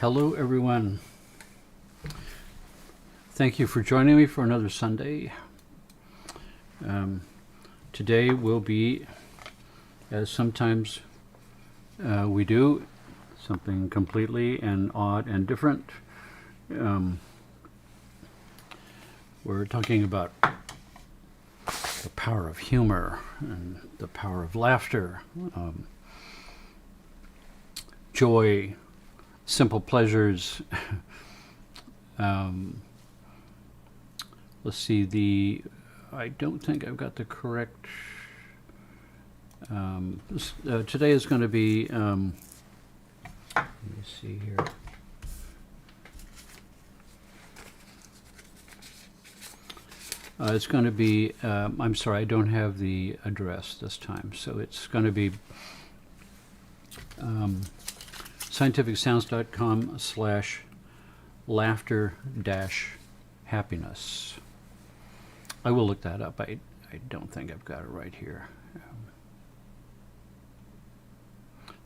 Hello, everyone. Thank you for joining me for another Sunday. Today will be, as sometimes we do, something completely and odd and different. We're talking about the power of humor and the power of laughter, joy, simple pleasures. Let's see, I don't think I've got the correct, today is going to be, let me see here. It's going to be, I'm sorry, I don't have the address this time, so it's going to be scientificsounds.com/laughter-happiness. I will look that up. I don't think I've got it right here.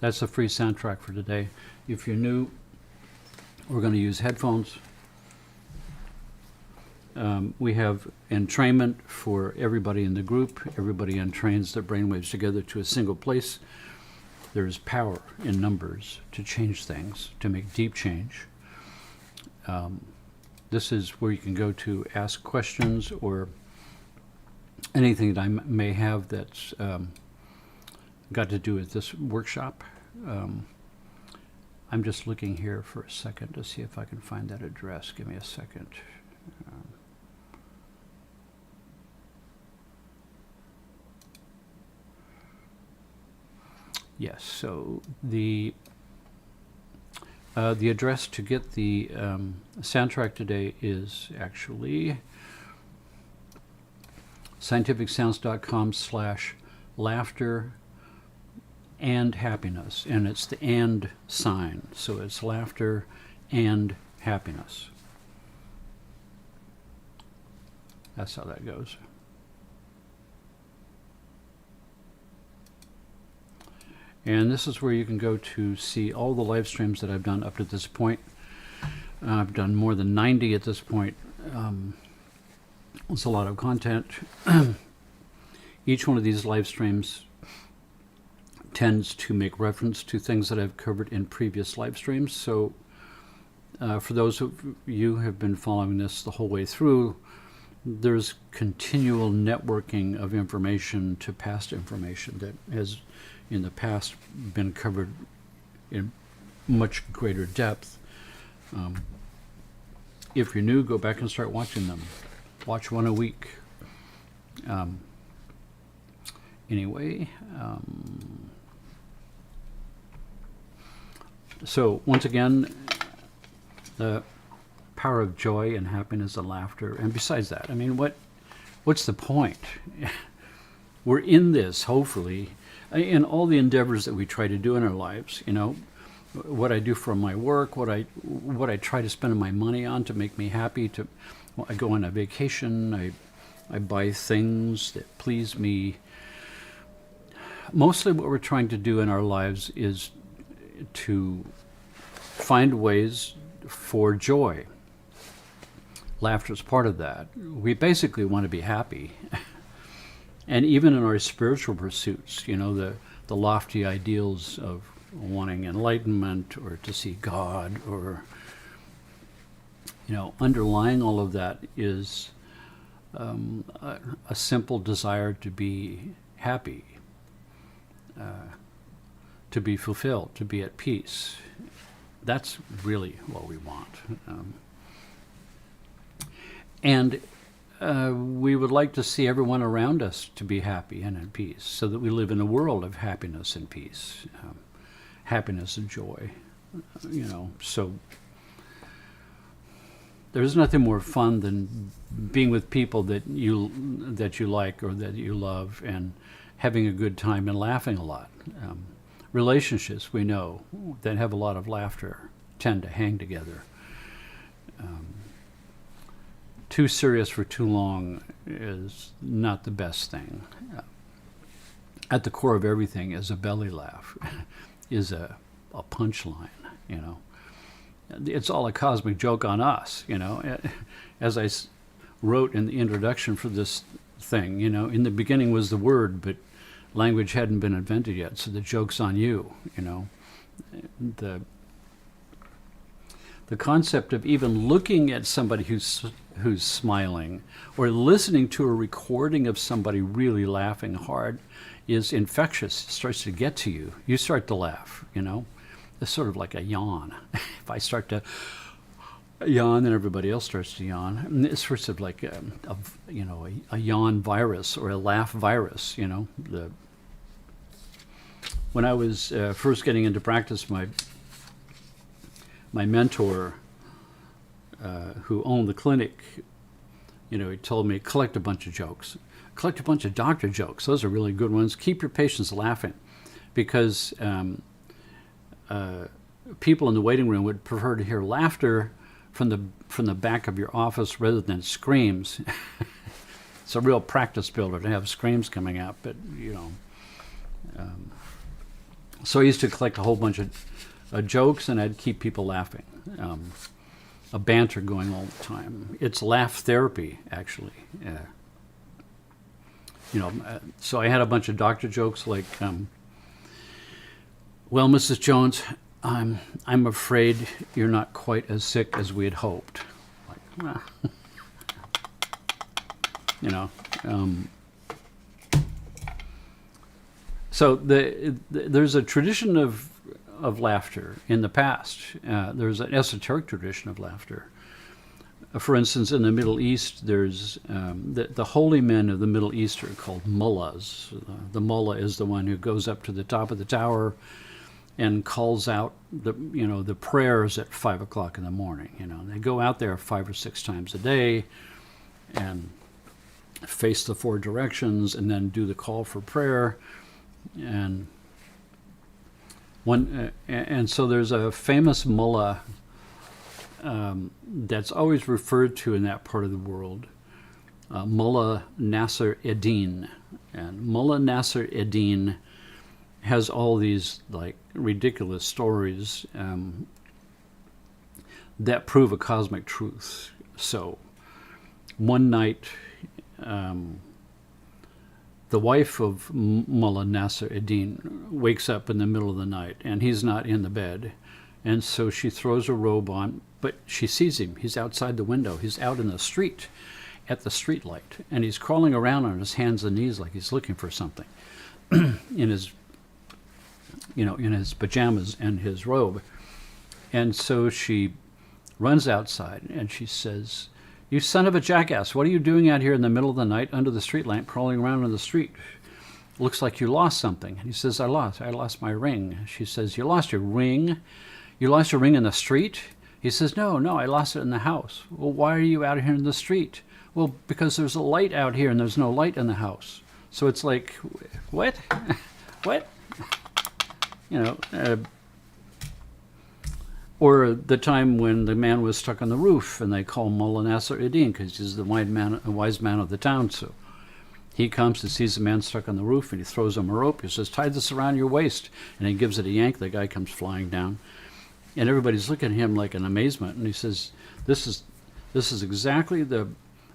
That's the free soundtrack for today. If you're new, we're going to use headphones. We have entrainment for everybody in the group. Everybody entrains their brainwaves together to a single place. There is power in numbers to change things, to make deep change. This is where you can go to ask questions or anything that I may have that's got to do with this workshop. I'm just looking here for a second to see if I can find that address. Give me a second. Yes, so the address to get the soundtrack today is actually scientificsounds.com/laughter and happiness, and it's the and sign, so it's laughter and happiness. That's how that goes. And this is where you can go to see all the live streams that I've done up to this point. I've done more than 90 at this point. It's a lot of content. Each one of these live streams tends to make reference to things that I've covered in previous live streams. So for those of you who have been following this the whole way through, there's continual networking of information to past information that has in the past been covered in much greater depth. If you're new, go back and start watching them. Watch one a week. Anyway, so once again, the power of joy and happiness and laughter. And besides that, I mean, what's the point? We're in this, hopefully, in all the endeavors that we try to do in our lives. You know, what I do for my work, what I try to spend my money on to make me happy. I go on a vacation. I buy things that please me. Mostly, what we're trying to do in our lives is to find ways for joy. Laughter is part of that. We basically want to be happy. And even in our spiritual pursuits, you know, the lofty ideals of wanting enlightenment or to see God, or, you know, underlying all of that is a simple desire to be happy, to be fulfilled, to be at peace. That's really what we want. And we would like to see everyone around us to be happy and at peace, so that we live in a world of happiness and peace, happiness and joy. You know, so there's nothing more fun than being with people that you like or that you love, and having a good time and laughing a lot. Relationships, we know, that have a lot of laughter tend to hang together. Too serious for too long is not the best thing. At the core of everything is a belly laugh, is a punchline, you know. it's all a cosmic joke on us, you know. As I wrote in the introduction for this thing, you know, in the beginning was the word, but language hadn't been invented yet, so the joke's on you, you know. The concept of even looking at somebody who's smiling, or listening to a recording of somebody really laughing hard, is infectious. It starts to get to you. You start to laugh, you know. It's sort of like a yawn. If I start to yawn, then everybody else starts to yawn. And it's sort of like a yawn virus or a laugh virus, you know. When I was first getting into practice, my mentor, who owned the clinic, you know, he told me, collect a bunch of jokes. Collect a bunch of doctor jokes. Those are really good ones. Keep your patients laughing, because people in the waiting room would prefer to hear laughter from the back of your office rather than screams. It's a real practice builder to have screams coming out, but, you know. So I used to collect a whole bunch of jokes, and I'd keep people laughing. A banter going all the time. It's laugh therapy, actually. You know, so I had a bunch of doctor jokes like, well, Mrs. Jones, I'm afraid you're not quite as sick as we had hoped. Like, you know. So there's a tradition of laughter in the past. There's an esoteric tradition of laughter. For instance, in the Middle East, there's the holy men of the Middle East are called mullahs. The mullah is the one who goes up to the top of the tower and calls out the prayers at 5 o'clock in the morning. You know, they go out there 5 or 6 times a day and face the 4 directions and then do the call for prayer. And so there's a famous mullah that's always referred to in that part of the world, Mullah Nasser Eddin. And Mullah Nasser Eddin has all these like ridiculous stories that prove a cosmic truth. So one night, the wife of Mullah Nasser Eddin wakes up in the middle of the night, and he's not in the bed. And so she throws a robe on, but she sees him. He's outside the window. He's out in the street at the street light, and he's crawling around on his hands and knees like he's looking for something in his pajamas and his robe. And so she runs outside, and she says, "You son of a jackass, what are you doing out here in the middle of the night under the street lamp, crawling around on the street? Looks like you lost something." And he says, I lost my ring. She says, "You lost your ring? You lost your ring in the street?" He says, No, I lost it in the house." "Well, why are you out here in the street?" "Well, because there's a light out here and there's no light in the house." So it's like, what? What? You know, or the time when the man was stuck on the roof, and they call Mullah Nasser Eddin because he's the wise man of the town. So he comes and sees the man stuck on the roof, and he throws him a rope. He says, "Tie this around your waist," and he gives it a yank. The guy comes flying down, and everybody's looking at him like in amazement. And he says, "This is exactly the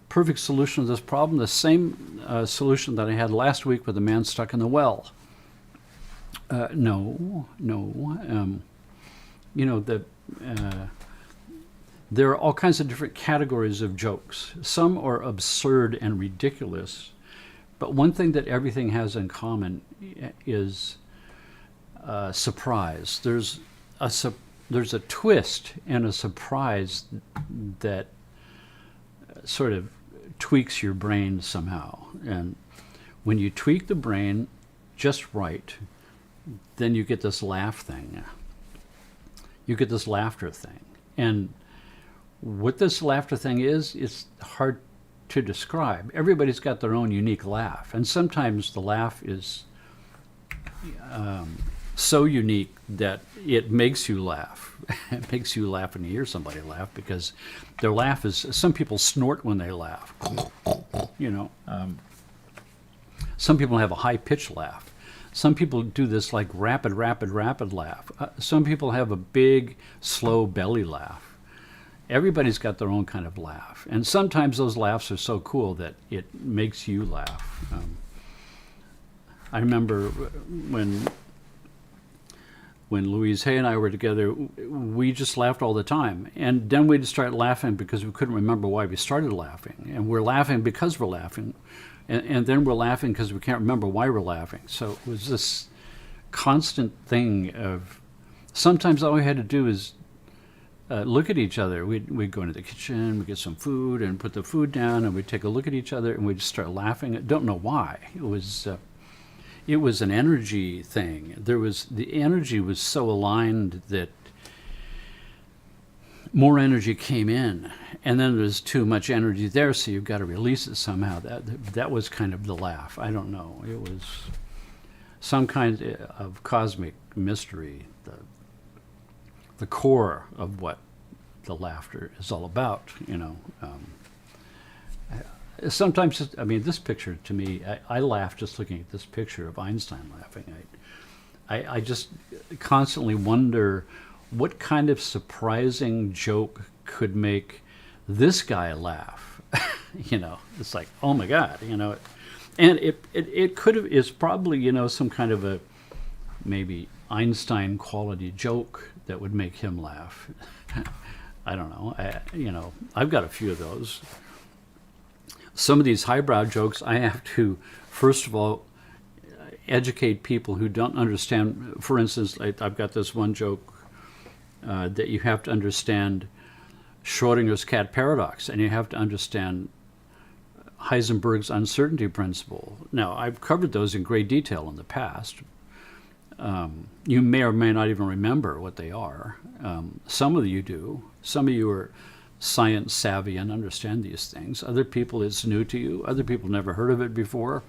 perfect solution to this problem. The same solution that I had last week with the man stuck in the well." No. You know, there are all kinds of different categories of jokes. Some are absurd and ridiculous, but one thing that everything has in common is surprise. There's a twist and a surprise that sort of tweaks your brain somehow. And when you tweak the brain just right, then you get this laugh thing. You get this laughter thing. And what this laughter thing is, it's hard to describe. Everybody's got their own unique laugh. And sometimes the laugh is so unique that it makes you laugh. It makes you laugh when you hear somebody laugh, because their laugh is, some people snort when they laugh. You know, some people have a high-pitched laugh. Some people do this like rapid laugh. Some people have a big, slow belly laugh. Everybody's got their own kind of laugh. And sometimes those laughs are so cool that it makes you laugh. I remember when Louise Hay and I were together, we just laughed all the time. And then we'd start laughing because we couldn't remember why we started laughing. And we're laughing because we're laughing. And then we're laughing because we can't remember why we're laughing. So it was this constant thing of, sometimes all we had to do is look at each other. We'd go into the kitchen, we'd get some food and put the food down, and we'd take a look at each other and we'd start laughing. I don't know why. It was an energy thing. The energy was so aligned that more energy came in, and then there's too much energy there, so you've got to release it somehow. That was kind of the laugh. I don't know. It was some kind of cosmic mystery, the core of what the laughter is all about, you know. Sometimes, I mean, this picture to me, I laugh just looking at this picture of Einstein laughing. I just constantly wonder what kind of surprising joke could make this guy laugh. You know, it's like, oh my God, you know. And it could have, is probably, you know, some kind of a maybe Einstein quality joke that would make him laugh. I don't know. You know, I've got a few of those. Some of these highbrow jokes, I have to, first of all, educate people who don't understand. For instance, I've got this one joke that you have to understand Schrödinger's Cat Paradox, and you have to understand Heisenberg's uncertainty principle. Now, I've covered those in great detail in the past. You may or may not even remember what they are. Some of you do. Some of you are science savvy and understand these things. Other people, it's new to you. Other people never heard of it before.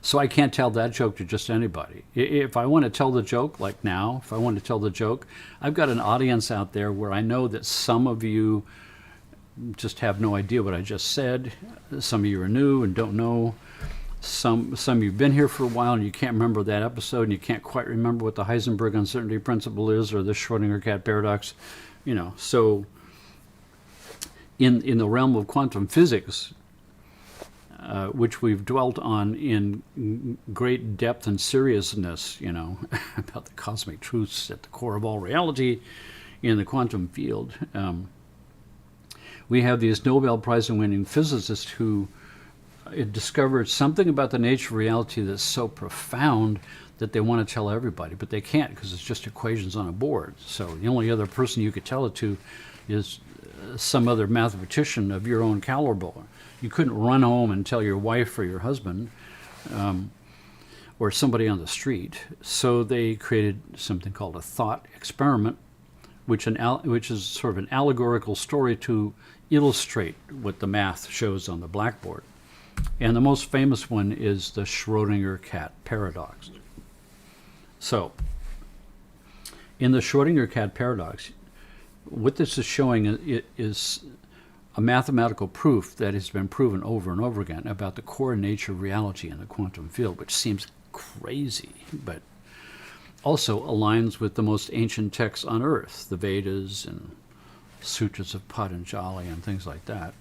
So I can't tell that joke to just anybody. If I want to tell the joke, like now, if I want to tell the joke, I've got an audience out there where I know that some of you just have no idea what I just said. Some of you are new and don't know. Some of you have been here for a while and you can't remember that episode and you can't quite remember what the Heisenberg uncertainty principle is or the Schrödinger Cat Paradox. You know, so in the realm of quantum physics, which we've dwelt on in great depth and seriousness, you know, about the cosmic truths at the core of all reality in the quantum field. We have these Nobel Prize-winning physicists who discovered something about the nature of reality that's so profound that they want to tell everybody, but they can't because it's just equations on a board. So the only other person you could tell it to is some other mathematician of your own caliber. You couldn't run home and tell your wife or your husband or somebody on the street. So they created something called a thought experiment, which is sort of an allegorical story to illustrate what the math shows on the blackboard. And the most famous one is the Schrödinger Cat Paradox. So, in the Schrödinger Cat Paradox, what this is showing is a mathematical proof that has been proven over and over again about the core nature of reality in the quantum field, which seems crazy, but also aligns with the most ancient texts on Earth, the Vedas and Sutras of Patanjali and things like that.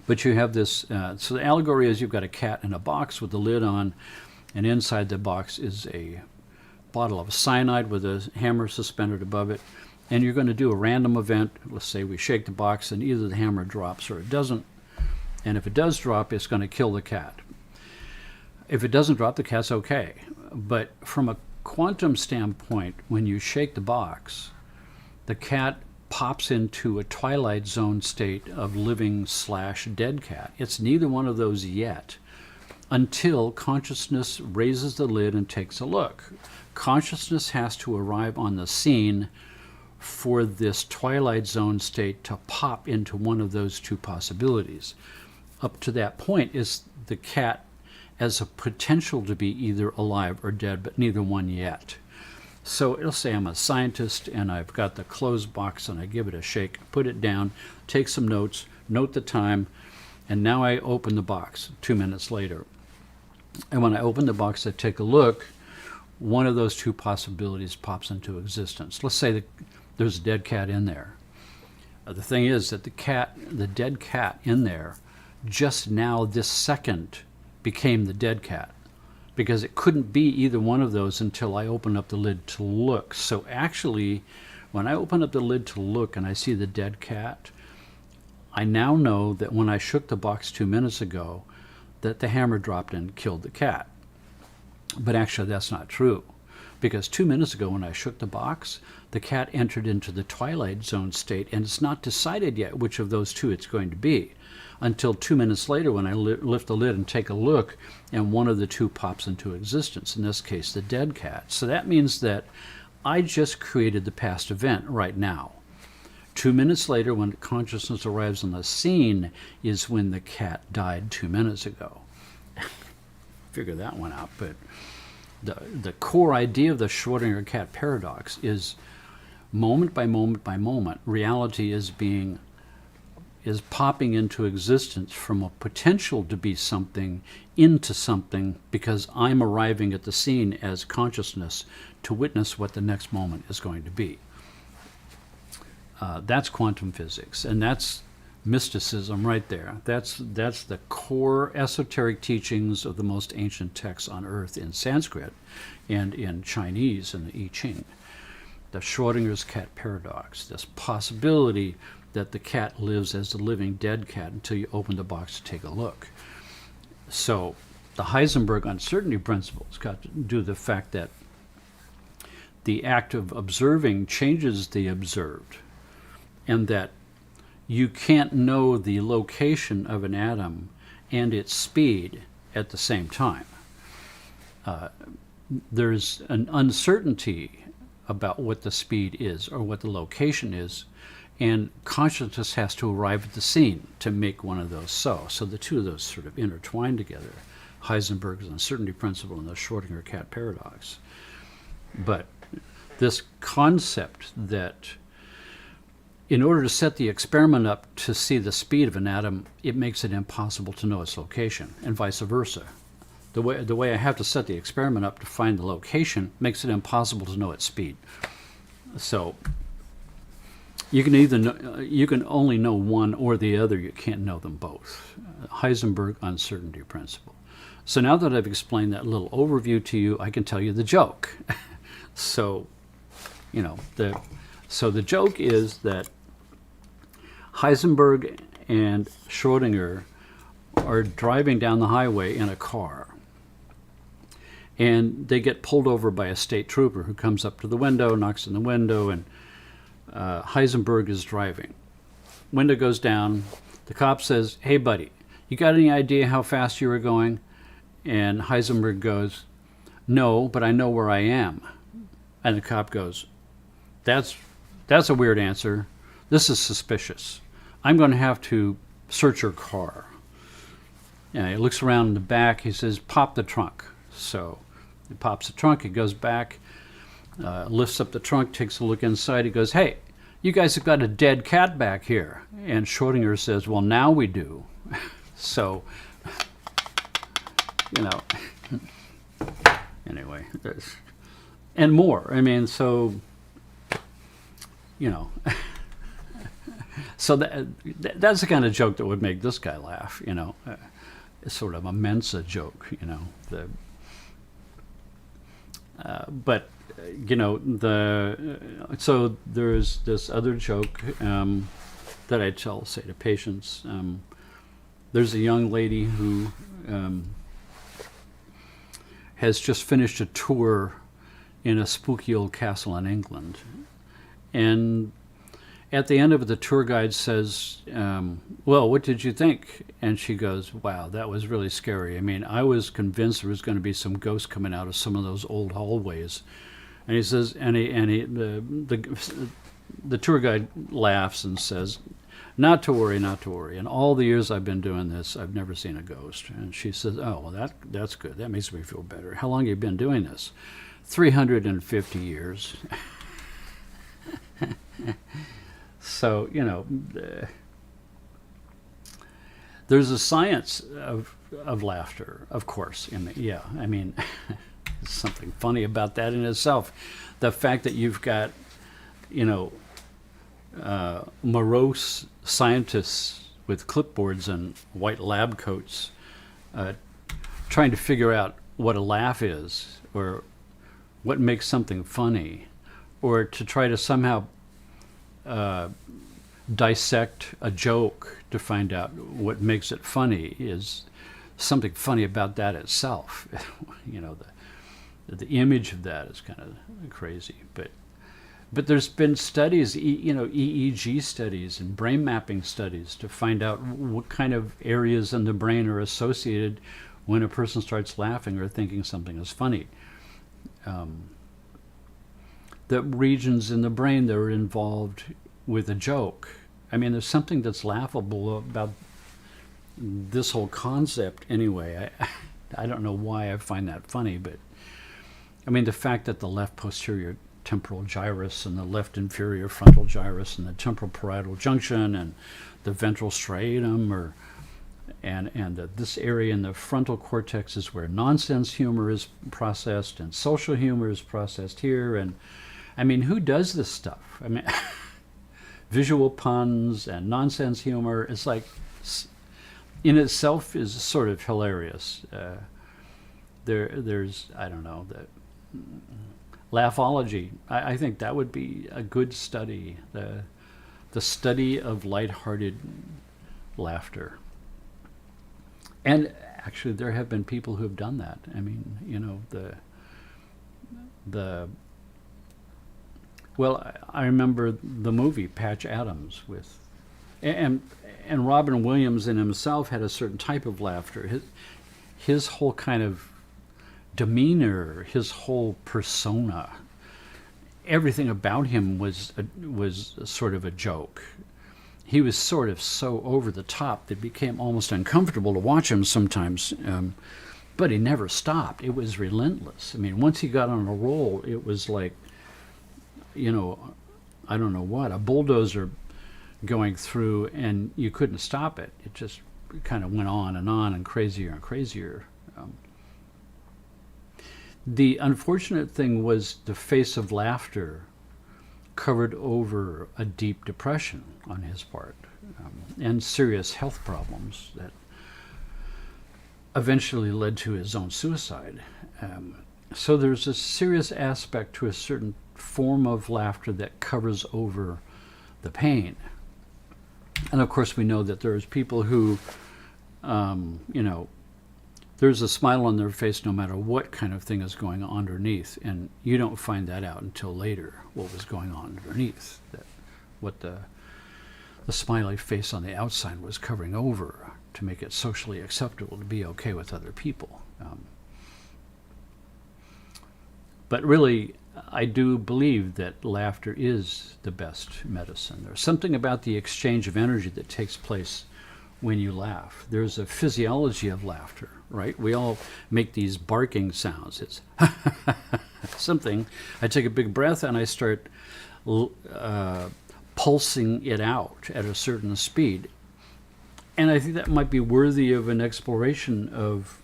But you have this, so the allegory is you've got a cat in a box with the lid on, and inside the box is a bottle of cyanide with a hammer suspended above it, and you're going to do a random event. Let's say we shake the box and either the hammer drops or it doesn't, and if it does drop, it's going to kill the cat. If it doesn't drop, the cat's okay. But from a quantum standpoint, when you shake the box, the cat pops into a twilight zone state of living/dead cat. It's neither one of those yet until consciousness raises the lid and takes a look. Consciousness has to arrive on the scene for this twilight zone state to pop into one of those two possibilities. Up to that point is the cat as a potential to be either alive or dead, but neither one yet. So it'll say I'm a scientist and I've got the closed box and I give it a shake, put it down, take some notes, note the time, and now I open the box 2 minutes later. And when I open the box, I take a look, one of those two possibilities pops into existence. Let's say that there's a dead cat in there. The thing is that the dead cat in there, just now this second became the dead cat, because it couldn't be either one of those until I open up the lid to look. So actually, when I open up the lid to look and I see the dead cat, I now know that when I shook the box 2 minutes ago, that the hammer dropped and killed the cat. But actually that's not true, because 2 minutes ago when I shook the box, the cat entered into the twilight zone state, and it's not decided yet which of those two it's going to be until 2 minutes later when I lift the lid and take a look, and one of the two pops into existence, in this case the dead cat. So that means that I just created the past event right now. 2 minutes later, when consciousness arrives on the scene, is when the cat died 2 minutes ago. Figure that one out. But the core idea of the Schrdinger Cat Paradox is moment by moment by moment, reality is popping into existence from a potential to be something into something, because I'm arriving at the scene as consciousness to witness what the next moment is going to be. That's quantum physics, and that's mysticism right there. That's the core esoteric teachings of the most ancient texts on earth in Sanskrit and in Chinese and the I Ching. The Schrödinger's cat paradox, this possibility that the cat lives as the living dead cat until you open the box to take a look. So the Heisenberg uncertainty principle has got to do with the fact that the act of observing changes the observed, and that you can't know the location of an atom and its speed at the same time. There's an uncertainty about what the speed is or what the location is, and consciousness has to arrive at the scene to make one of those so. So the two of those sort of intertwine together, Heisenberg's uncertainty principle and the Schrödinger cat paradox. But this concept that in order to set the experiment up to see the speed of an atom, it makes it impossible to know its location, and vice versa. The way I have to set the experiment up to find the location makes it impossible to know its speed. So you can only know one or the other. You can't know them both. Heisenberg uncertainty principle. So now that I've explained that little overview to you, I can tell you the joke. So the joke is that Heisenberg and Schrödinger are driving down the highway in a car, and they get pulled over by a state trooper who comes up to the window, knocks on the window, and Heisenberg is driving. Window goes down. The cop says, "Hey, buddy, you got any idea how fast you were going?" And Heisenberg goes, "No, but I know where I am." And the cop goes, That's a weird answer. This is suspicious. I'm going to have to search your car." And he looks around in the back. He says, "Pop the trunk." So he pops the trunk. He goes back, lifts up the trunk, takes a look inside. He goes, "Hey, you guys have got a dead cat back here." And Schrödinger says, "Well, now we do." So, anyway, and more. I mean, so, so that's the kind of joke that would make this guy laugh, It's sort of a Mensa joke, so there's this other joke that I say to patients. There's a young lady who has just finished a tour in a spooky old castle in England. And at the end of it, the tour guide says, "Well, what did you think?" And she goes, "Wow, that was really scary. I mean, I was convinced there was going to be some ghost coming out of some of those old hallways." And he says, the tour guide laughs and says, not to worry. In all the years I've been doing this, I've never seen a ghost." And she says, "Oh, well, that's good. That makes me feel better. How long have you been doing this?" 350 years. So, there's a science of laughter, of course. Yeah, I mean, there's something funny about that in itself. The fact that you've got, morose scientists with clipboards and white lab coats trying to figure out what a laugh is, or what makes something funny, or to try to somehow dissect a joke to find out what makes it funny. Is something funny about that itself. The image of that is kind of crazy. But there's been studies, EEG studies and brain mapping studies to find out what kind of areas in the brain are associated when a person starts laughing or thinking something is funny. The regions in the brain that are involved with a joke. I mean, there's something that's laughable about this whole concept anyway. I don't know why I find that funny, but I mean, the fact that the left posterior temporal gyrus and the left inferior frontal gyrus and the temporal parietal junction and the ventral striatum and this area in the frontal cortex is where nonsense humor is processed and social humor is processed here. And I mean, who does this stuff? I mean, visual puns and nonsense humor, it's like, in itself is sort of hilarious. There's, I don't know, laughology. I think that would be a good study, the study of lighthearted laughter. And actually, there have been people who have done that. I mean, well, I remember the movie Patch Adams with, and Robin Williams in himself had a certain type of laughter. His whole kind of demeanor, his whole persona, everything about him was sort of a joke. He was sort of so over the top that it became almost uncomfortable to watch him sometimes. But he never stopped. It was relentless. I mean, once he got on a roll, it was like, I don't know what, a bulldozer going through, and you couldn't stop it. It just kind of went on and crazier and crazier. The unfortunate thing was the face of laughter covered over a deep depression on his part, and serious health problems that eventually led to his own suicide. So there's a serious aspect to a certain form of laughter that covers over the pain. And of course we know that there's people who, there's a smile on their face no matter what kind of thing is going on underneath, and you don't find that out until later, what was going on underneath, what the smiley face on the outside was covering over to make it socially acceptable to be okay with other people. But really, I do believe that laughter is the best medicine. There's something about the exchange of energy that takes place when you laugh. There's a physiology of laughter, right? We all make these barking sounds. It's something. I take a big breath and I start pulsing it out at a certain speed. And I think that might be worthy of an exploration of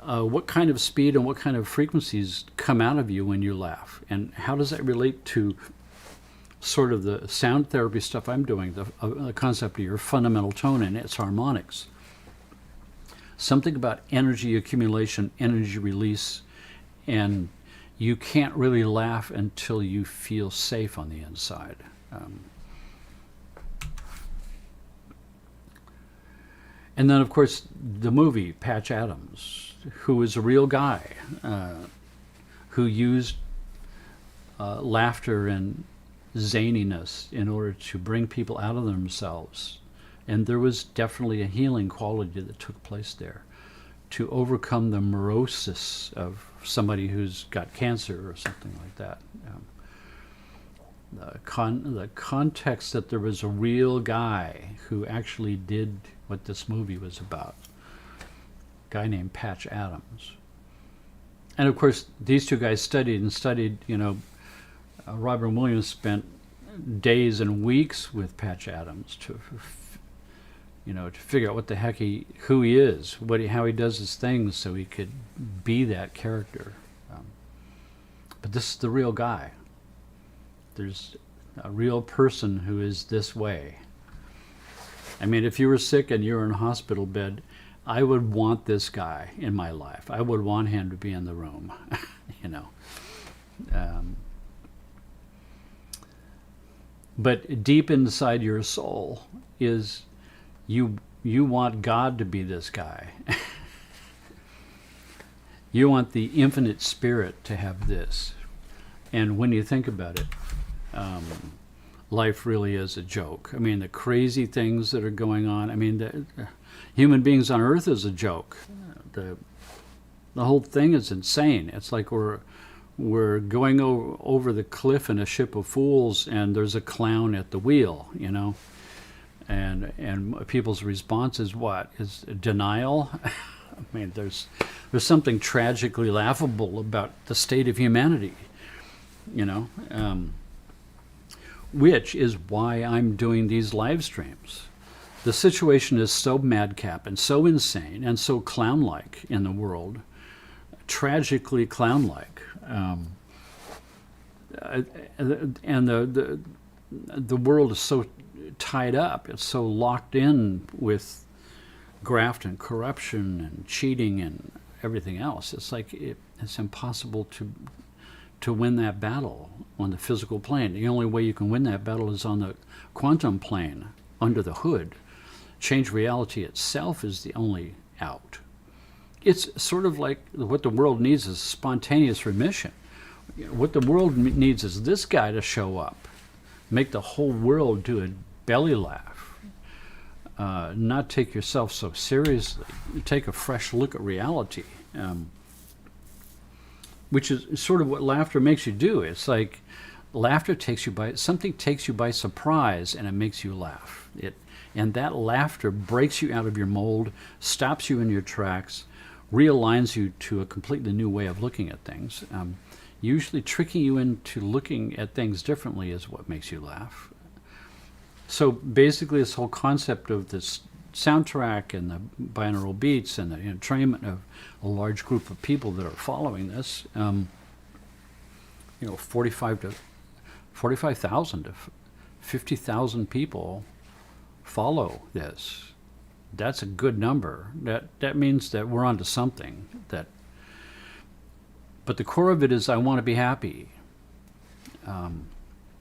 what kind of speed and what kind of frequencies come out of you when you laugh, and how does that relate to sort of the sound therapy stuff I'm doing, the concept of your fundamental tone and its harmonics. Something about energy accumulation, energy release, and you can't really laugh until you feel safe on the inside. And then, of course, the movie Patch Adams, who was a real guy, who used laughter and zaniness in order to bring people out of themselves. And there was definitely a healing quality that took place there to overcome the morosis of somebody who's got cancer or something like that. The context that there was a real guy who actually did what this movie was about. A guy named Patch Adams. And of course, these two guys studied. Robin Williams spent days and weeks with Patch Adams to to figure out what the heck who he is, how he does his things, so he could be that character. But this is the real guy. There's a real person who is this way. I mean, if you were sick and you're in a hospital bed, I would want this guy in my life. I would want him to be in the room, But deep inside your soul is you want God to be this guy. You want the infinite spirit to have this. And when you think about it, life really is a joke. I mean, the crazy things that are going on. I mean, the human beings on Earth is a joke. The whole thing is insane. It's like we're going over the cliff in a ship of fools, and there's a clown at the wheel, and people's response is what? Is denial? I mean, there's something tragically laughable about the state of humanity, which is why I'm doing these live streams. The situation is so madcap and so insane and so clown-like in the world, tragically clown-like. And the world is so tied up, it's so locked in with graft and corruption and cheating and everything else. It's like it's impossible to win that battle on the physical plane. The only way you can win that battle is on the quantum plane, under the hood. Change reality itself is the only out. It's sort of like what the world needs is spontaneous remission. What the world needs is this guy to show up, make the whole world do a belly laugh, not take yourself so seriously, take a fresh look at reality, which is sort of what laughter makes you do. It's like laughter something takes you by surprise, and it makes you laugh. And that laughter breaks you out of your mold, stops you in your tracks, realigns you to a completely new way of looking at things. Usually tricking you into looking at things differently is what makes you laugh. So basically this whole concept of this soundtrack and the binaural beats and the entrainment of a large group of people that are following this, 45,000 to 50,000 people follow this. That's a good number. That means that we're onto something. But the core of it is I want to be happy, and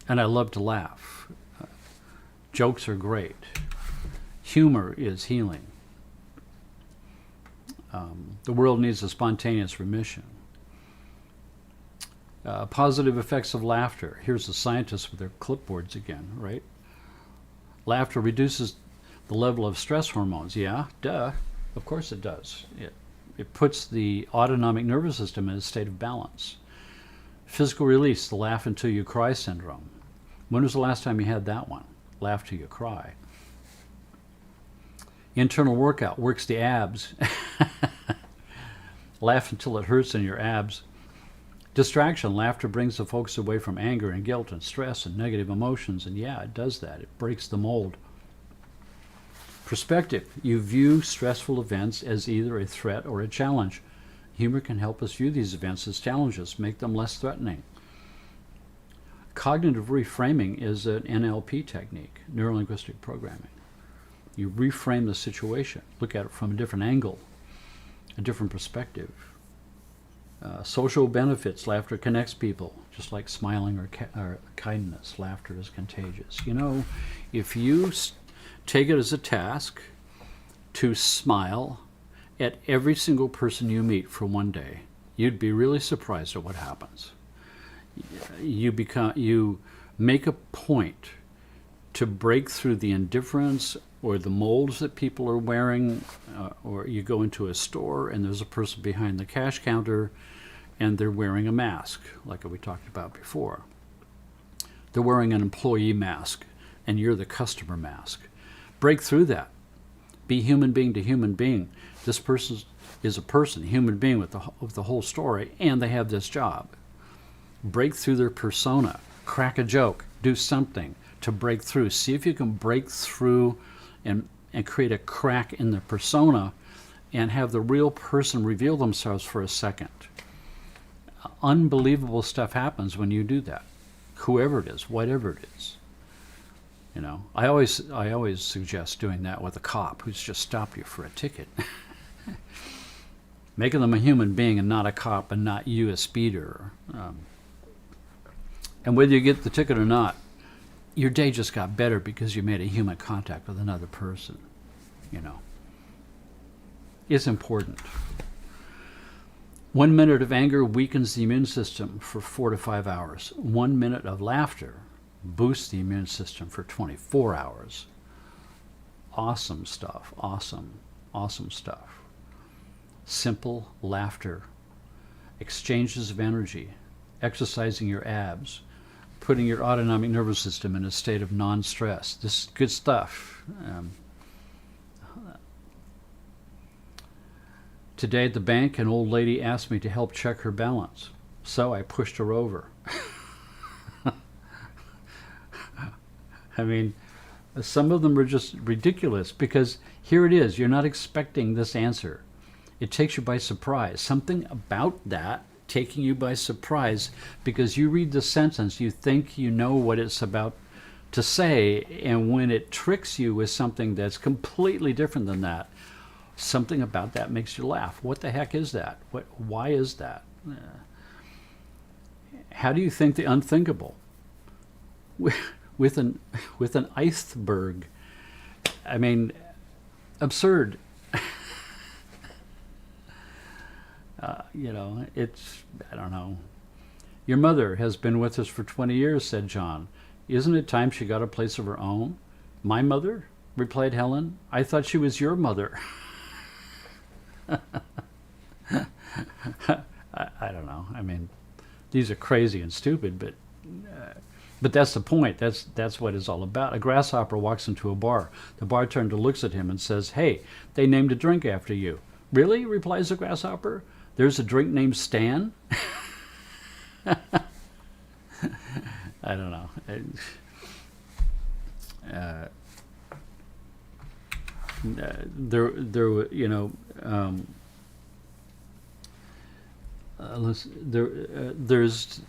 I love to laugh. Jokes are great. Humor is healing. The world needs a spontaneous remission. Positive effects of laughter. Here's the scientists with their clipboards again, right? Laughter reduces the level of stress hormones. Yeah, duh. Of course it does. It puts the autonomic nervous system in a state of balance. Physical release, the laugh until you cry syndrome. When was the last time you had that one? Laugh till you cry. Internal workout works the abs. Laugh until it hurts in your abs. Distraction, laughter brings the focus away from anger and guilt and stress and negative emotions. And yeah, it does that. It breaks the mold. Perspective, you view stressful events as either a threat or a challenge. Humor can help us view these events as challenges, make them less threatening. Cognitive reframing is an NLP technique, neuro-linguistic programming. You reframe the situation, look at it from a different angle, a different perspective. Social benefits, laughter connects people, just like smiling or kindness. Laughter is contagious. If you take it as a task to smile at every single person you meet for one day, you'd be really surprised at what happens. You make a point to break through the indifference or the molds that people are wearing, or you go into a store and there's a person behind the cash counter and they're wearing a mask, like we talked about before. They're wearing an employee mask and you're the customer mask. Break through that. Be human being to human being. This person is a person, human being with the whole story, and they have this job. Break through their persona. Crack a joke. Do something to break through. See if you can break through and and create a crack in the persona and have the real person reveal themselves for a second. Unbelievable stuff happens when you do that. Whoever it is, whatever it is. You know, I always suggest doing that with a cop who's just stopped you for a ticket. Making them a human being and not a cop and not you a speeder. And whether you get the ticket or not, your day just got better because you made a human contact with another person. You know, it's important. 1 minute of anger weakens the immune system for 4 to 5 hours. 1 minute of laughter boosts the immune system for 24 hours. Awesome stuff. Awesome stuff. Simple laughter, exchanges of energy, exercising your abs, putting your autonomic nervous system in a state of non-stress. This is good stuff. Today at the bank, an old lady asked me to help check her balance, so I pushed her over. I mean, some of them are just ridiculous because here it is. You're not expecting this answer. It takes you by surprise. Something about that taking you by surprise because you read the sentence, you think you know what it's about to say, and when it tricks you with something that's completely different than that, something about that makes you laugh. What the heck is that? Why is that? How do you think the unthinkable? With an iceberg. I mean, absurd. You know, it's, I don't know. Your mother has been with us for 20 years, said John. Isn't it time she got a place of her own? My mother? Replied Helen. I thought she was your mother. I don't know. I mean, these are crazy and stupid, but that's the point. That's what it's all about. A grasshopper walks into a bar. The bartender looks at him and says, "Hey, they named a drink after you." "Really?" replies the grasshopper. "There's a drink named Stan?" I don't know. You know, there's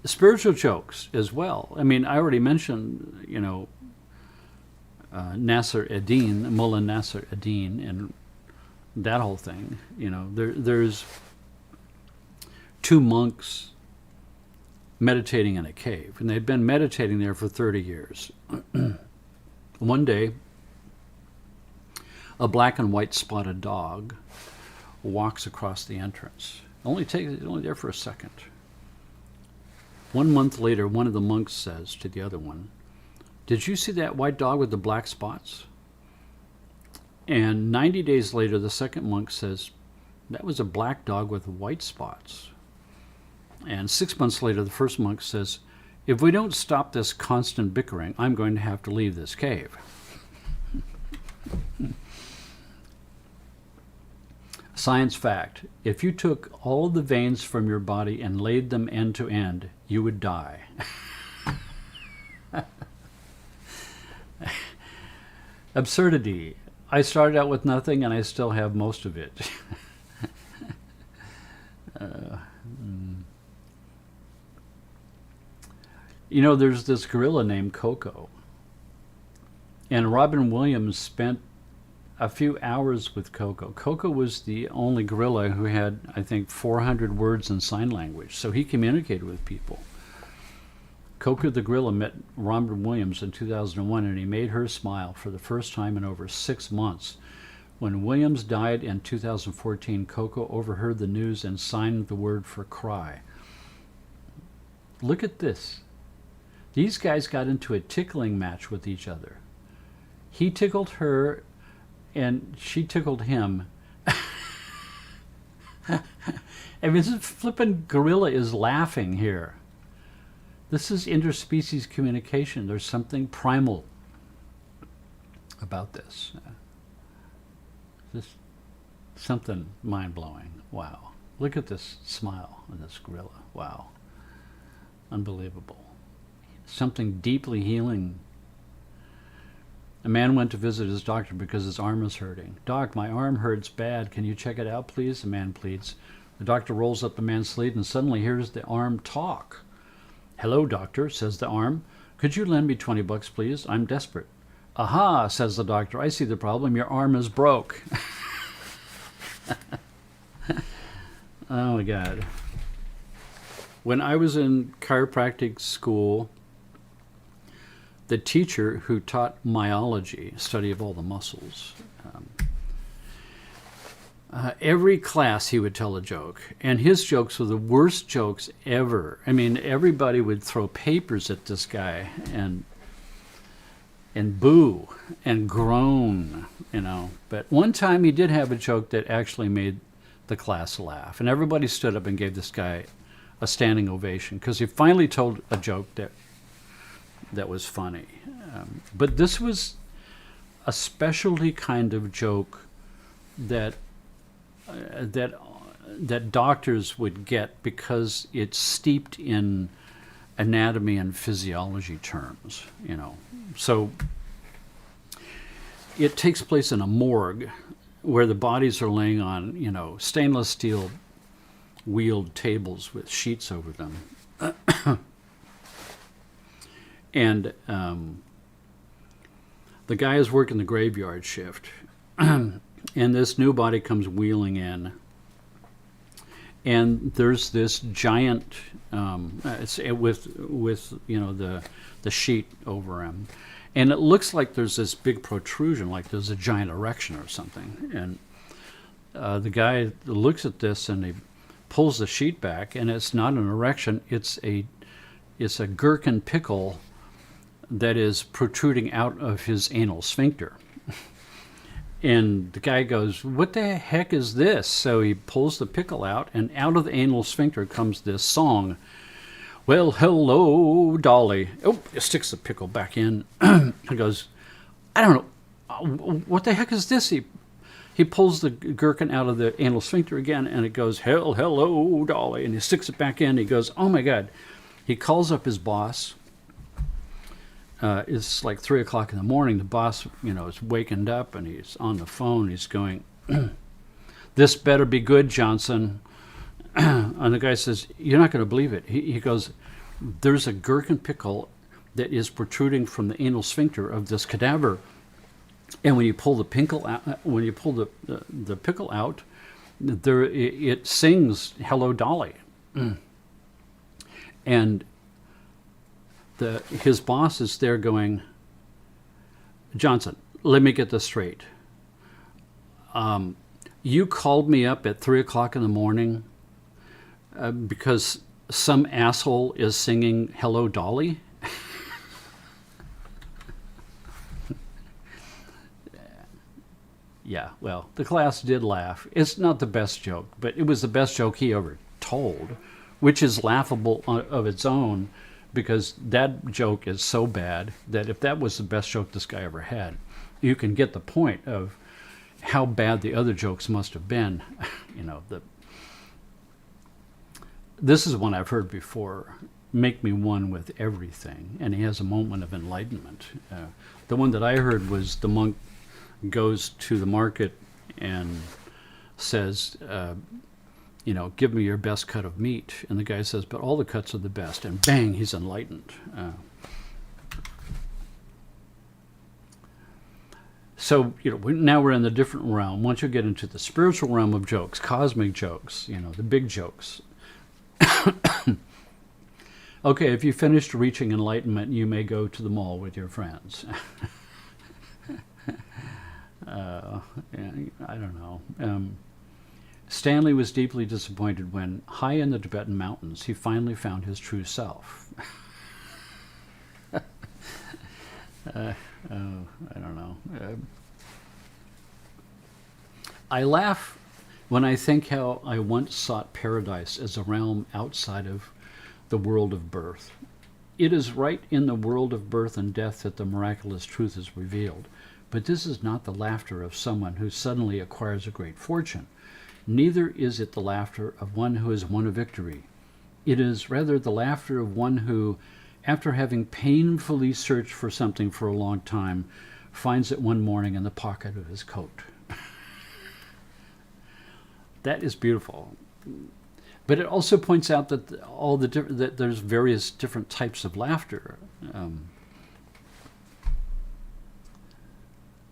spiritual jokes as well. I mean, I already mentioned, you know, Nasser Eddin, Mullah Nasser Eddin, and that whole thing. You know, there's two monks meditating in a cave, and they'd been meditating there for 30 years. One day, a black and white spotted dog walks across the entrance. Only there for a second. 1 month later, one of the monks says to the other one, "Did you see that white dog with the black spots?" And 90 days later, the second monk says, "That was a black dog with white spots." And 6 months later, the first monk says, "If we don't stop this constant bickering, I'm going to have to leave this cave." Science fact: if you took all the veins from your body and laid them end to end, you would die. Absurdity. I started out with nothing and I still have most of it. You know, there's this gorilla named Coco. And Robin Williams spent a few hours with Coco. Coco was the only gorilla who had, I think, 400 words in sign language, so he communicated with people. Coco the gorilla met Robin Williams in 2001, and he made her smile for the first time in over 6 months. When Williams died in 2014, Coco overheard the news and signed the word for cry. Look at this. These guys got into a tickling match with each other. He tickled her and she tickled him. I mean, this flippin' gorilla is laughing here. This is interspecies communication. There's something primal about this. Just something mind-blowing. Wow. Look at this smile of this gorilla. Wow. Unbelievable. Something deeply healing. A man went to visit his doctor because his arm is hurting. Doc, my arm hurts bad. Can you check it out, please? The man pleads. The doctor rolls up the man's sleeve and suddenly hears the arm talk. Hello, doctor, says the arm. Could you lend me $20, please? I'm desperate. Aha, says the doctor. I see the problem. Your arm is broke. Oh, my God. When I was in chiropractic school, the teacher who taught myology, study of all the muscles, every class he would tell a joke, and his jokes were the worst jokes ever. I mean, everybody would throw papers at this guy and boo and groan, you know. But one time he did have a joke that actually made the class laugh, and everybody stood up and gave this guy a standing ovation because he finally told a joke that was funny. But this was a specialty kind of joke that doctors would get because it's steeped in anatomy and physiology terms, you know. So it takes place in a morgue where the bodies are laying on, you know, stainless steel wheeled tables with sheets over them. And the guy is working the graveyard shift, and this new body comes wheeling in, and there's this giant, with you know the sheet over him, and it looks like there's this big protrusion, like there's a giant erection or something, and the guy looks at this and he pulls the sheet back, and it's not an erection, it's a gherkin pickle that is protruding out of his anal sphincter. And the guy goes, what the heck is this? So he pulls the pickle out, and out of the anal sphincter comes this song. Well, hello, Dolly. Oh, he sticks the pickle back in. He goes, I don't know, what the heck is this? He pulls the gherkin out of the anal sphincter again, and it goes, hello, Dolly. And he sticks it back in. He goes, oh my God. He calls up his boss. It's like 3 o'clock in the morning. The boss, you know, is wakened up and he's on the phone. He's going, this better be good, Johnson. And the guy says, you're not going to believe it. He goes, there's a gherkin pickle that is protruding from the anal sphincter of this cadaver. And when you pull the pickle out, the pickle out, there it sings "Hello, Dolly," and his boss is there going, Johnson, let me get this straight. You called me up at 3 o'clock in the morning because some asshole is singing "Hello, Dolly"? Yeah, well, the class did laugh. It's not the best joke, but it was the best joke he ever told, which is laughable of its own, because that joke is so bad that if that was the best joke this guy ever had, you can get the point of how bad the other jokes must have been. You know, this is one I've heard before. Make me one with everything. And he has a moment of enlightenment. The one that I heard was the monk goes to the market and says, you know, give me your best cut of meat. And the guy says, but all the cuts are the best. And bang, he's enlightened. So, you know, now we're in the different realm. Once you get into the spiritual realm of jokes, cosmic jokes, you know, the big jokes. Okay, if you finished reaching enlightenment, you may go to the mall with your friends. I don't know. Stanley was deeply disappointed when, high in the Tibetan mountains, he finally found his true self. I don't know. I laugh when I think how I once sought paradise as a realm outside of the world of birth. It is right in the world of birth and death that the miraculous truth is revealed. But this is not the laughter of someone who suddenly acquires a great fortune. Neither is it the laughter of one who has won a victory. It is rather the laughter of one who, after having painfully searched for something for a long time, finds it one morning in the pocket of his coat. That is beautiful. But it also points out that that there's various different types of laughter.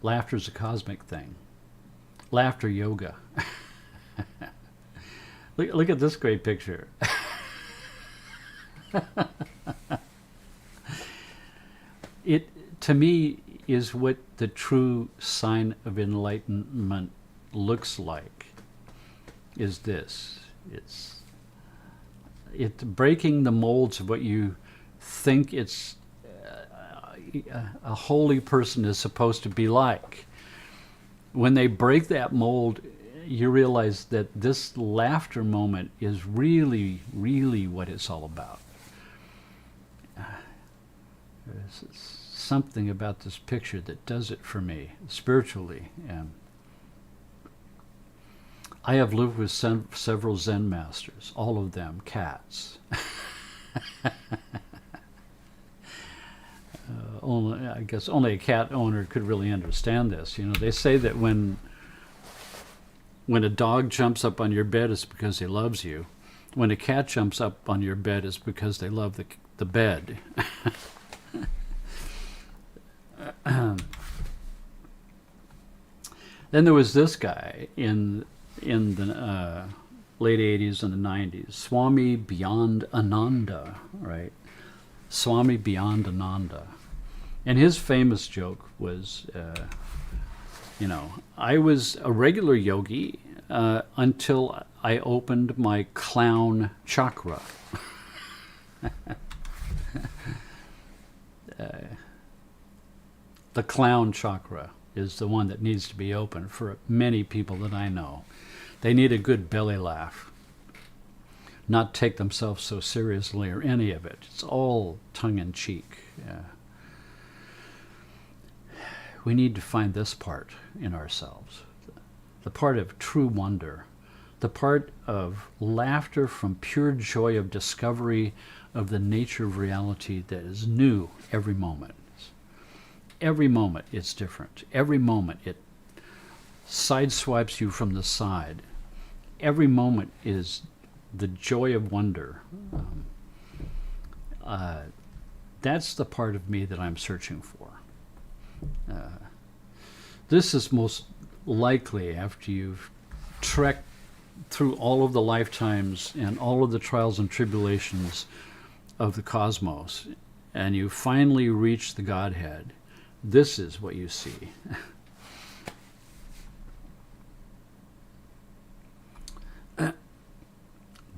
Laughter is a cosmic thing. Laughter yoga. Look at this great picture. It, to me, is what the true sign of enlightenment looks like. Is this? It's breaking the molds of what you think it's a holy person is supposed to be like. When they break that mold, you realize that this laughter moment is really, really what it's all about. There's something about this picture that does it for me spiritually. I have lived with several Zen masters, all of them cats. I guess only a cat owner could really understand this. You know, they say that when a dog jumps up on your bed, it's because he loves you. When a cat jumps up on your bed, it's because they love the bed. Then there was this guy in the late 80s and the 90s, Swami Beyond Ananda, right? Swami Beyond Ananda. And his famous joke was, I was a regular yogi until I opened my clown chakra. The clown chakra is the one that needs to be open for many people that I know. They need a good belly laugh, not take themselves so seriously or any of it. It's all tongue-in-cheek. We need to find this part in ourselves, the part of true wonder, the part of laughter from pure joy of discovery of the nature of reality that is new every moment. Every moment it's different. Every moment it sideswipes you from the side. Every moment is the joy of wonder. That's the part of me that I'm searching for. This is most likely after you've trekked through all of the lifetimes and all of the trials and tribulations of the cosmos, and you finally reach the Godhead. This is what you see.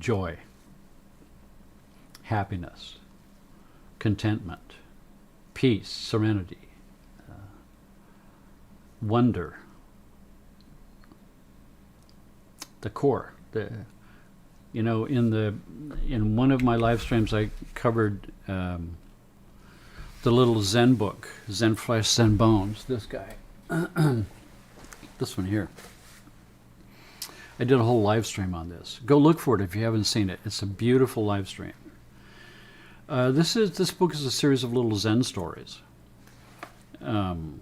Joy, happiness, contentment, peace, serenity, wonder, the core. In one of my live streams, I covered the little Zen book, Zen Flesh, Zen Bones. This guy, this one here. I did a whole live stream on this. Go look for it if you haven't seen it. It's a beautiful live stream. This book is a series of little Zen stories. And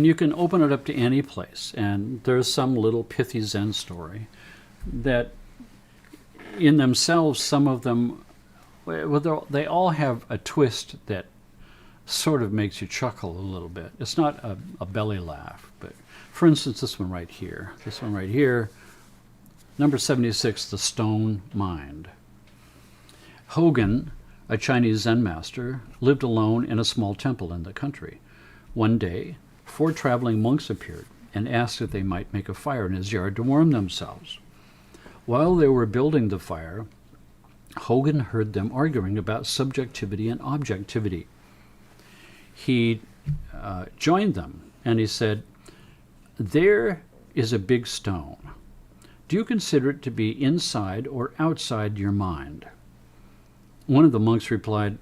you can open it up to any place, and there's some little pithy Zen story that in themselves, some of them, they all have a twist that sort of makes you chuckle a little bit. It's not a belly laugh, but for instance, this one right here, number 76, The Stone Mind. Hogan, a Chinese Zen master, lived alone in a small temple in the country. One day, 4 traveling monks appeared and asked if they might make a fire in his yard to warm themselves. While they were building the fire, Hogan heard them arguing about subjectivity and objectivity. He joined them and he said, "There is a big stone. Do you consider it to be inside or outside your mind?" One of the monks replied,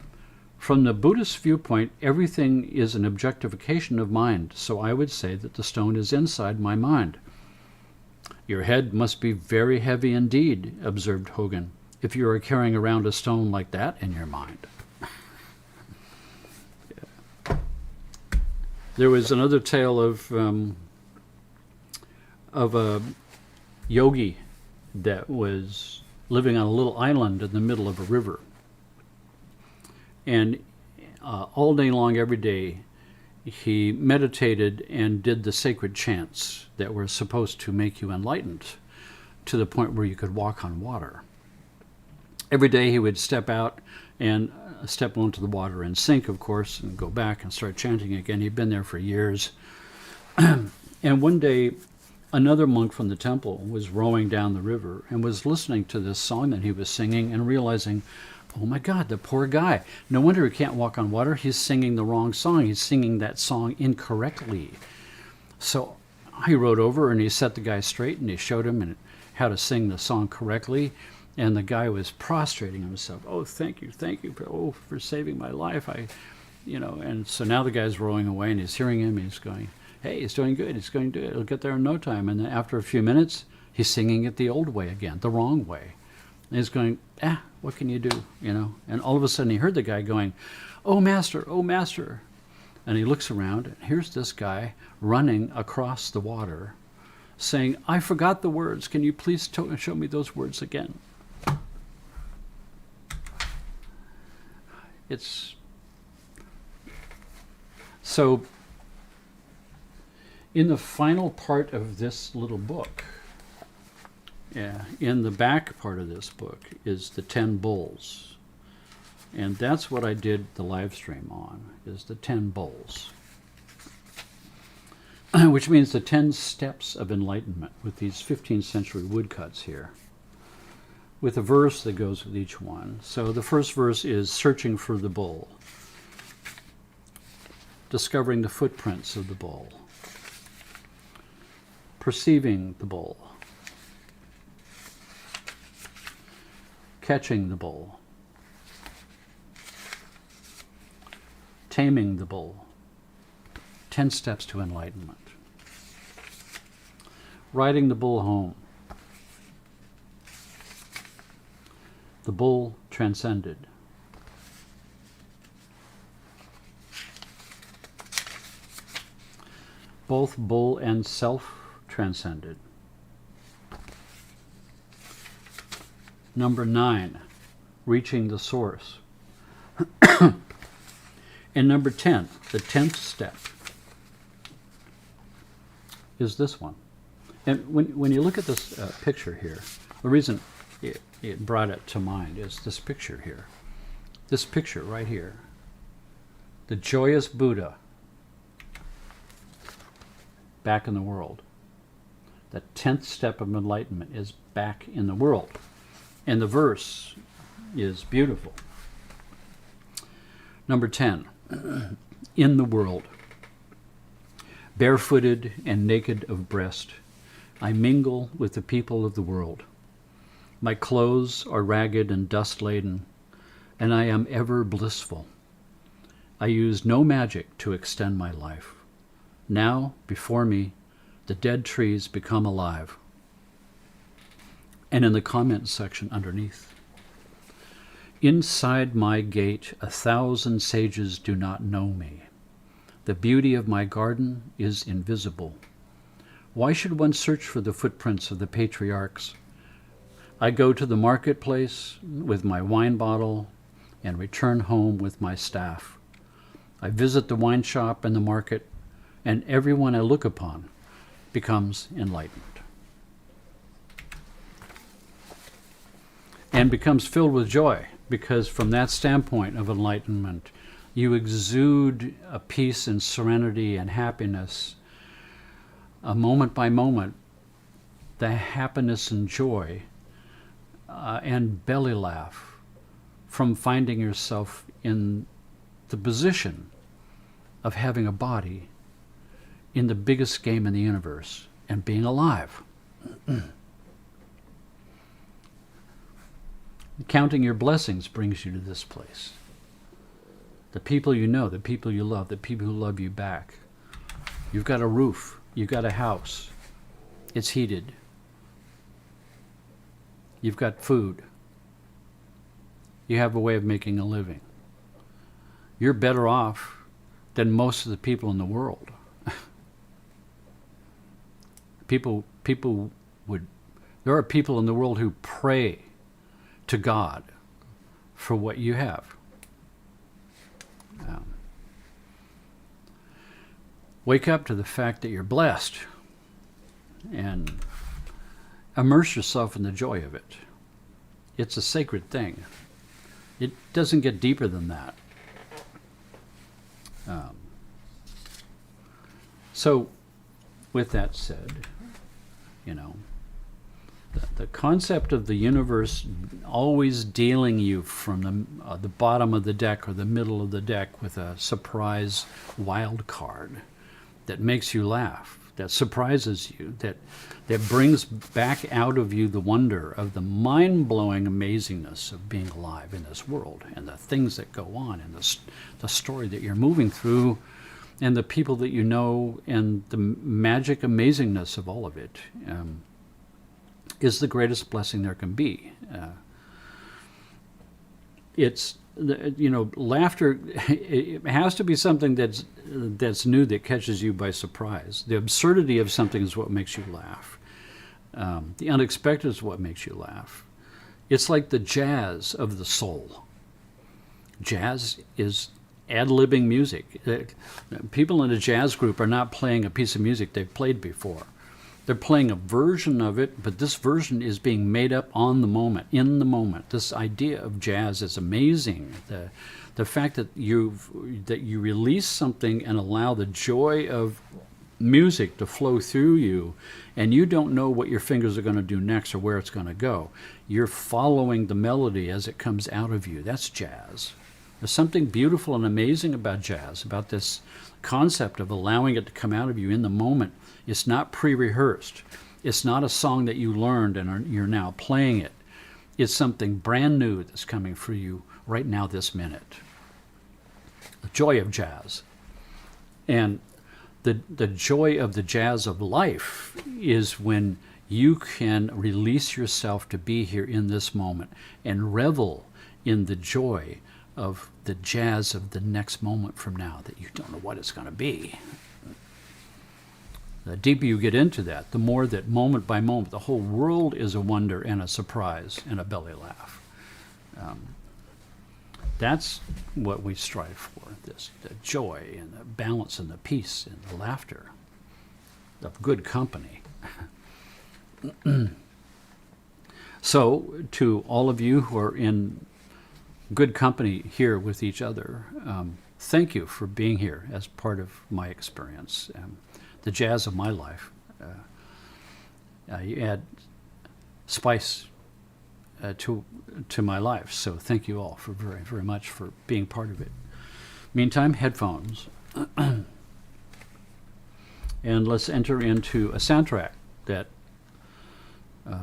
"From the Buddhist viewpoint, everything is an objectification of mind, so I would say that the stone is inside my mind." "Your head must be very heavy indeed," observed Hogan, "if you are carrying around a stone like that in your mind." There was another tale of a yogi that was living on a little island in the middle of a river. And all day long, every day, he meditated and did the sacred chants that were supposed to make you enlightened to the point where you could walk on water. Every day he would step out and step onto the water and sink, of course, and go back and start chanting again. He'd been there for years. And one day, another monk from the temple was rowing down the river and was listening to this song that he was singing and realizing, oh my God, the poor guy. No wonder he can't walk on water. He's singing the wrong song. He's singing that song incorrectly. So he rode over and he set the guy straight and he showed him how to sing the song correctly. And the guy was prostrating himself. Oh, thank you for saving my life. And so now the guy's rowing away and he's hearing him. He's going, hey, he's doing good. He's going to do it. He'll get there in no time. And then after a few minutes, he's singing it the old way again, the wrong way. And he's going, what can you do? And all of a sudden he heard the guy going, oh, master, oh, master. And he looks around and here's this guy running across the water saying, I forgot the words. Can you please show me those words again? So in the final part of this little book, in the back part of this book is the 10 bulls. And that's what I did the live stream on, is the 10 bulls. Which means the 10 steps of enlightenment with these 15th century woodcuts here, with a verse that goes with each one. So the first verse is searching for the bull, discovering the footprints of the bull, perceiving the bull, catching the bull, taming the bull, 10 steps to enlightenment, riding the bull home, the bull transcended, both bull and self transcended. Number 9, reaching the source. And number 10, the 10th step, is this one. And when you look at this picture here, the reason it brought it to mind is this picture here. This picture right here. The joyous Buddha back in the world. The 10th step of enlightenment is back in the world. And the verse is beautiful. Number 10, in the world, barefooted and naked of breast, I mingle with the people of the world. My clothes are ragged and dust-laden, and I am ever blissful. I use no magic to extend my life. Now, before me, the dead trees become alive. And in the comment section underneath, inside my gate 1,000 sages do not know me. The beauty of my garden is invisible. Why should one search for the footprints of the patriarchs? I go to the marketplace with my wine bottle and return home with my staff. I visit the wine shop and the market, and everyone I look upon becomes enlightened and becomes filled with joy, because from that standpoint of enlightenment, you exude a peace and serenity and happiness, moment by moment, the happiness and joy and belly laugh from finding yourself in the position of having a body in the biggest game in the universe and being alive. Counting your blessings brings you to this place. The people you know, the people you love, the people who love you back. You've got a roof, you've got a house, it's heated. You've got food. You have a way of making a living. You're better off than most of the people in the world. There are people in the world who pray to God for what you have. Wake up to the fact that you're blessed and immerse yourself in the joy of it. It's a sacred thing. It doesn't get deeper than that. So, with that said, the concept of the universe always dealing you from the bottom of the deck or the middle of the deck with a surprise wild card that makes you laugh, that surprises you, that brings back out of you the wonder of the mind-blowing amazingness of being alive in this world and the things that go on and the story that you're moving through and the people that you know and the magic amazingness of all of it is the greatest blessing there can be. Laughter, it has to be something that's new, that catches you by surprise. The absurdity of something is what makes you laugh. The unexpected is what makes you laugh. It's like the jazz of the soul. Jazz is ad-libbing music. People in a jazz group are not playing a piece of music they've played before. They're playing a version of it, but this version is being made up on the moment, in the moment. This idea of jazz is amazing. The fact that you release something and allow the joy of music to flow through you, and you don't know what your fingers are going to do next or where it's going to go. You're following the melody as it comes out of you. That's jazz. There's something beautiful and amazing about jazz, about this concept of allowing it to come out of you in the moment. It's not pre-rehearsed. It's not a song that you learned and you're now playing it. It's something brand new that's coming for you right now, this minute. The joy of jazz. And the joy of the jazz of life is when you can release yourself to be here in this moment and revel in the joy of the jazz of the next moment from now that you don't know what it's going to be. The deeper you get into that, the more that moment by moment, the whole world is a wonder and a surprise and a belly laugh. That's what we strive for, the joy and the balance and the peace and the laughter of good company. So, to all of you who are in good company here with each other, thank you for being here as part of my experience. The jazz of my life. You add spice to my life, so thank you all for very, very much for being part of it. Meantime, headphones. And let's enter into a soundtrack that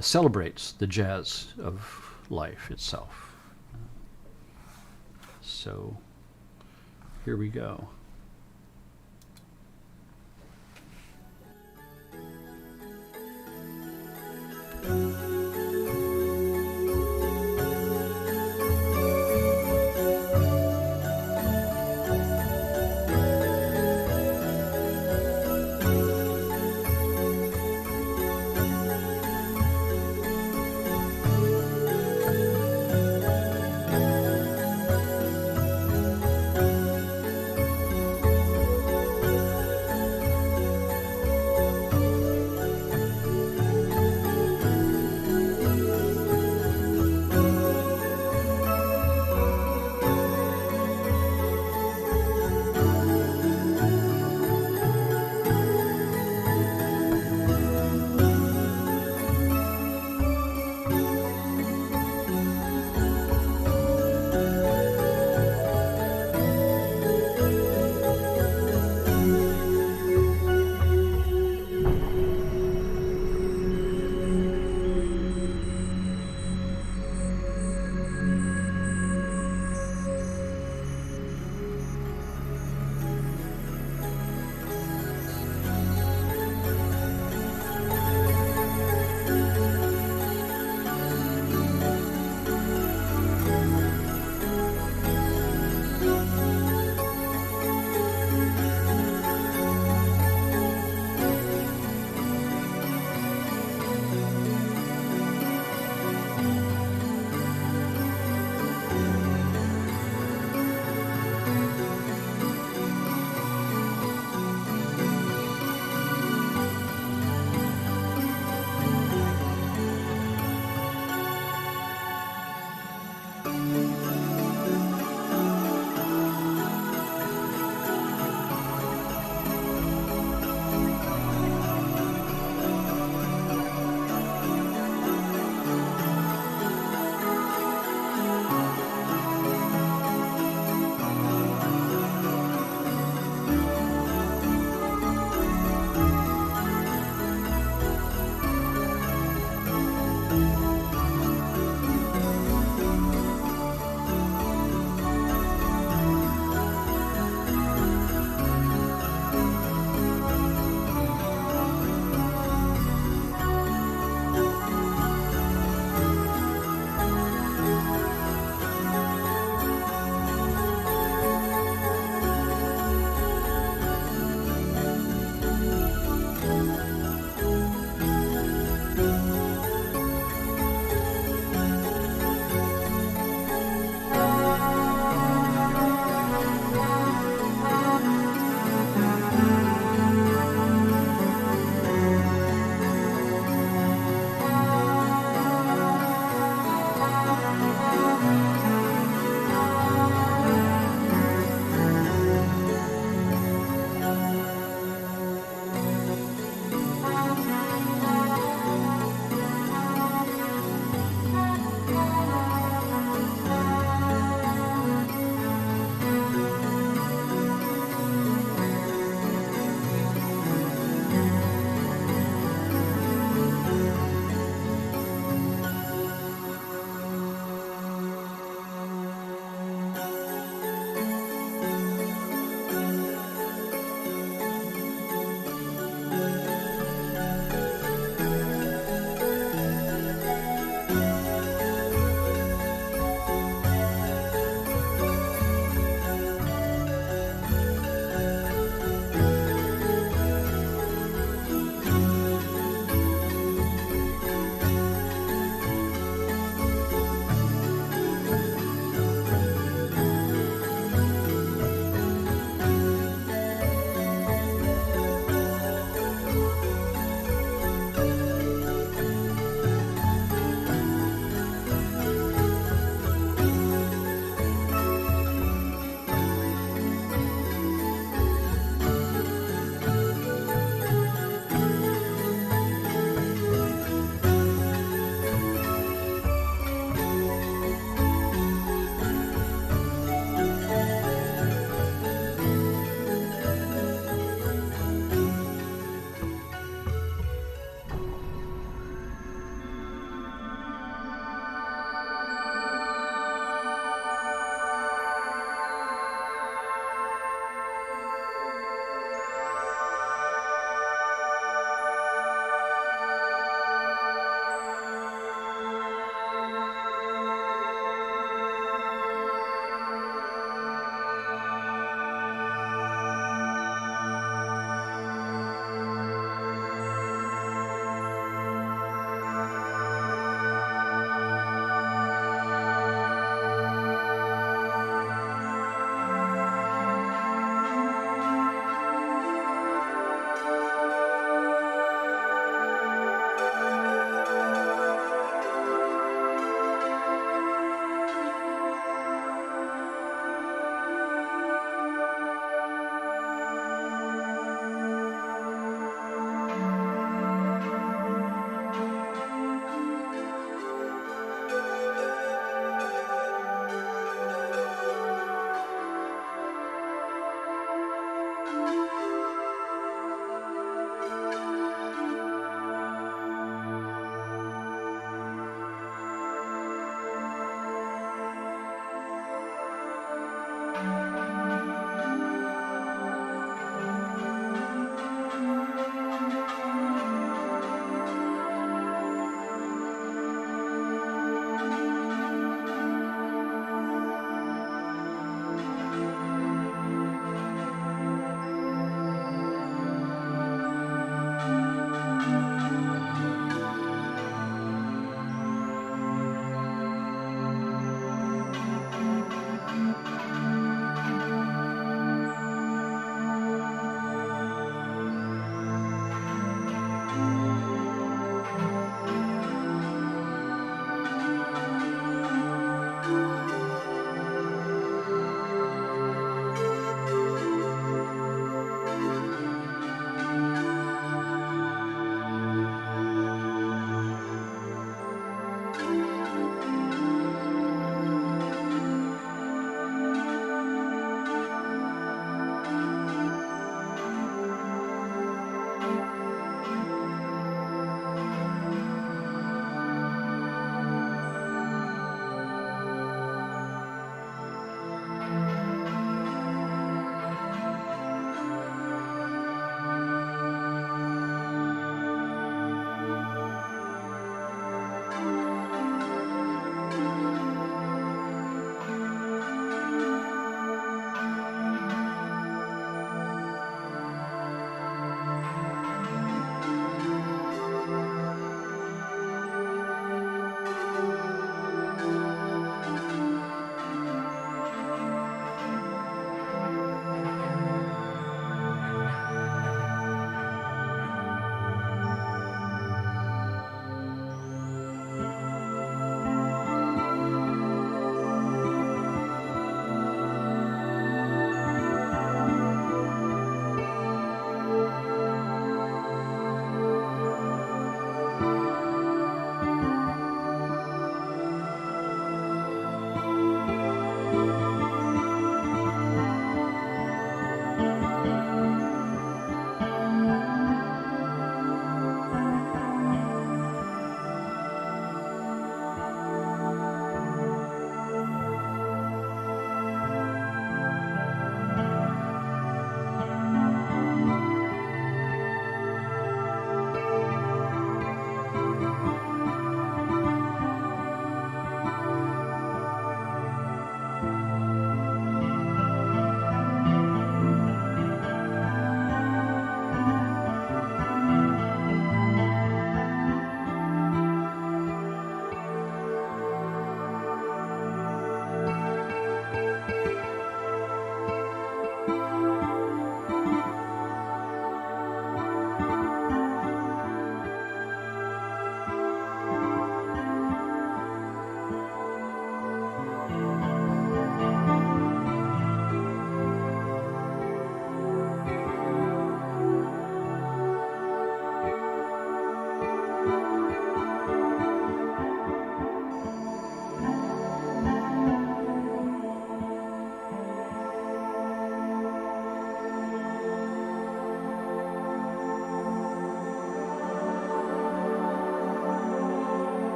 celebrates the jazz of life itself. So here we go.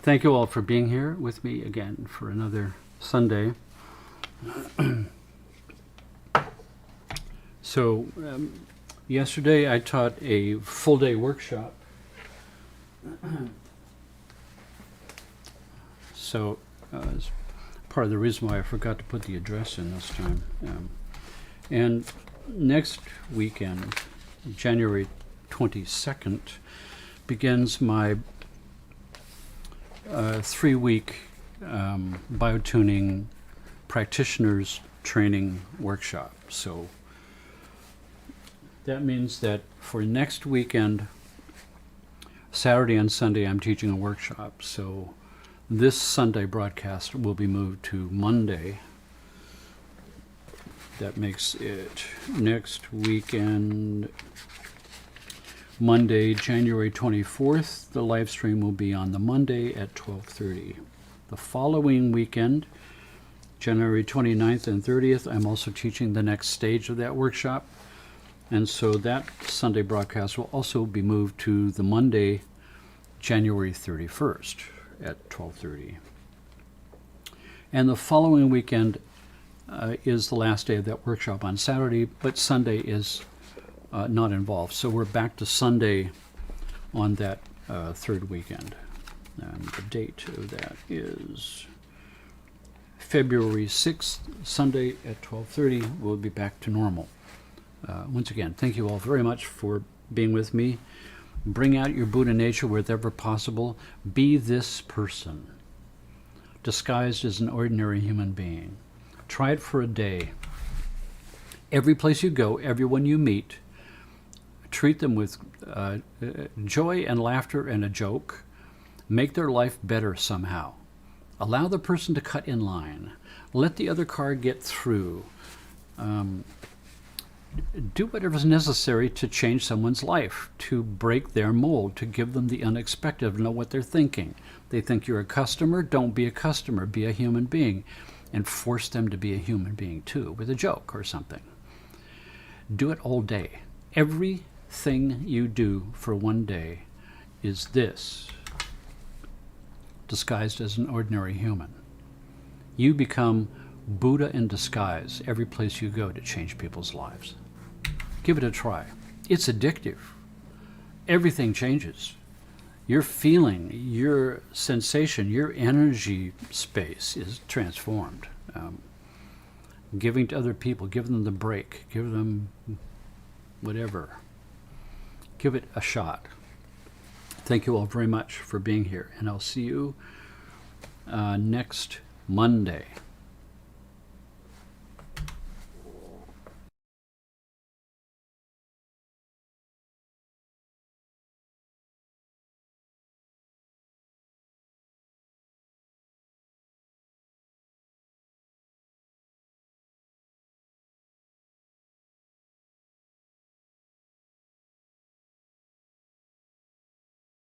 Thank you all for being here with me again for another Sunday. So, yesterday I taught a full-day workshop. So, it's part of the reason why I forgot to put the address in this time. And next weekend, January 22nd, begins my 3-week biotuning practitioners training workshop. So that means that for next weekend, Saturday and Sunday, I'm teaching a workshop. So this Sunday broadcast will be moved to Monday. That makes it next weekend, Monday, January 24th. The live stream will be on the Monday at 12:30. The following weekend, January 29th and 30th, I'm also teaching the next stage of that workshop. And so that Sunday broadcast will also be moved to the Monday, January 31st at 12:30. And the following weekend is the last day of that workshop on Saturday, but Sunday is not involved. So we're back to Sunday on that third weekend. And the date of that is February 6th, Sunday at 12:30. We'll be back to normal. Once again, thank you all very much for being with me. Bring out your Buddha nature wherever possible. Be this person, disguised as an ordinary human being. Try it for a day. Every place you go, everyone you meet, treat them with joy and laughter and a joke. Make their life better somehow. Allow the person to cut in line. Let the other car get through. Do whatever's necessary to change someone's life, to break their mold, to give them the unexpected, know what they're thinking. They think you're a customer, don't be a customer, be a human being. And force them to be a human being too, with a joke or something. Do it all day. Everything you do for one day is this, disguised as an ordinary human. You become Buddha in disguise every place you go to change people's lives. Give it a try. It's addictive. Everything changes. Your feeling, your sensation, your energy space is transformed. Giving to other people, give them the break, give them whatever. Give it a shot. Thank you all very much for being here, and I'll see you next Monday.